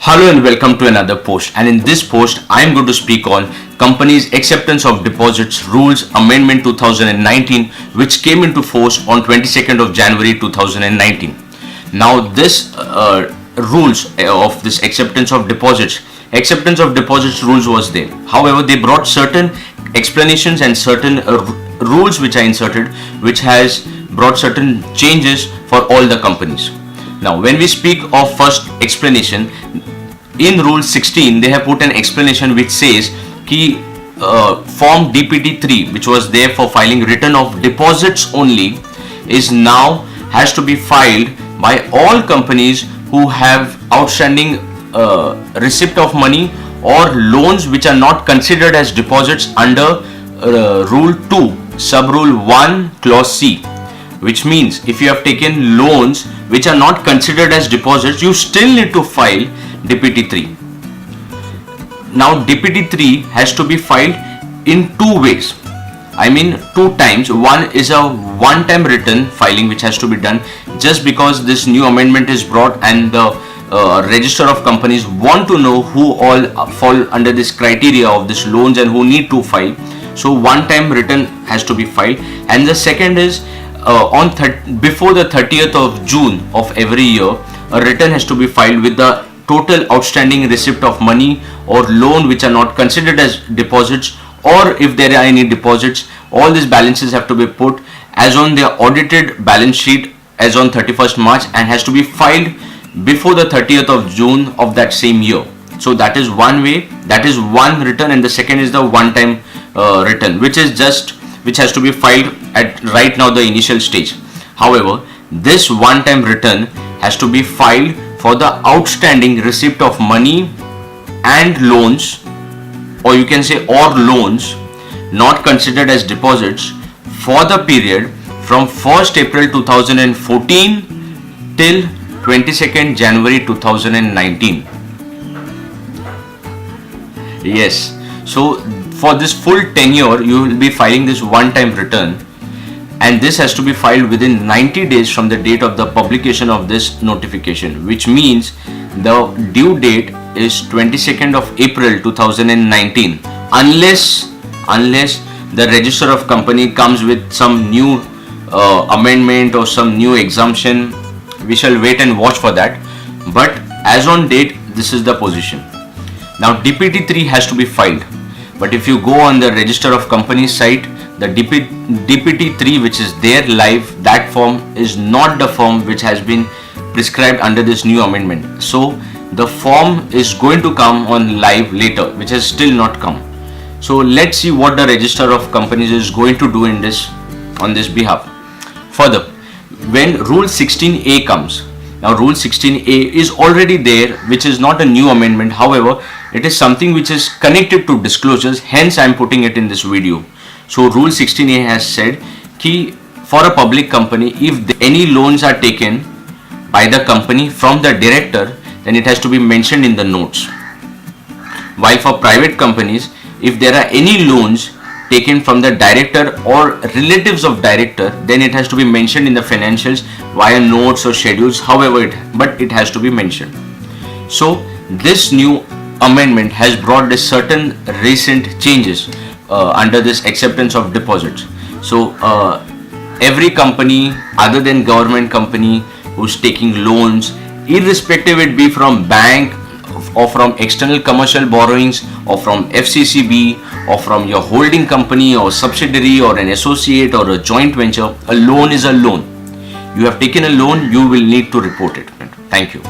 Hello and welcome to another post, and in this post I am going to speak on Companies Acceptance of Deposits Rules Amendment 2019, which came into force on 22nd of January 2019. Now this rules of this acceptance of deposits rules was there. However, they brought certain explanations and certain rules which are inserted, which has brought certain changes for all the companies. Now when we speak of first explanation, in rule 16 they have put an explanation which says कि Form DPT-3, which was there for filing return of deposits only, is now has to be filed by all companies who have outstanding receipt of money or loans which are not considered as deposits under rule 2 sub rule 1 clause C, which means if you have taken loans which are not considered as deposits, you still need to file DPT-3. Now DPT-3 has to be filed in two ways. I mean two times. One is a one-time return filing which has to be done just because this new amendment is brought and the register of companies want to know who all fall under this criteria of this loans and who need to file. So one-time return has to be filed, and the second is before the 30th of June of every year, a return has to be filed with the total outstanding receipt of money or loan which are not considered as deposits, or if there are any deposits, all these balances have to be put as on their audited balance sheet as on 31st March and has to be filed before the 30th of June of that same year. So that is one way, that is one return, and the second is the one-time return, which has to be filed at right now the initial stage. However, this one-time return has to be filed for the outstanding receipt of money and loans, or you can say or loans not considered as deposits for the period from 1st April 2014 till 22nd January 2019. Yes, so for this full tenure you will be filing this one-time return, and this has to be filed within 90 days from the date of the publication of this notification, which means the due date is 22nd of April 2019, unless the register of company comes with some new amendment or some new exemption. We shall wait and watch for that, but as on date this is the position. Now DPT-3 has to be filed, but if you go on the register of companies site, the DPT-3 which is there live, that form is not the form which has been prescribed under this new amendment. So the form is going to come on live later, which has still not come. So let's see what the register of companies is going to do on this behalf. Further, when rule 16A comes, now rule 16A is already there, which is not a new amendment. However, it is something which is connected to disclosures, hence I am putting it in this video. So rule 16A has said that for a public company, if any loans are taken by the company from the director, then it has to be mentioned in the notes. While for private companies, if there are any loans taken from the director or relatives of director, then it has to be mentioned in the financials via notes or schedules. However, it has to be mentioned. So this new amendment has brought this certain recent changes under this acceptance of deposits. So every company other than government company who's taking loans, irrespective it be from bank or from external commercial borrowings or from FCCB or from your holding company or subsidiary or an associate or a joint venture, a loan is a loan. You have taken a loan, you will need to report it. Thank you.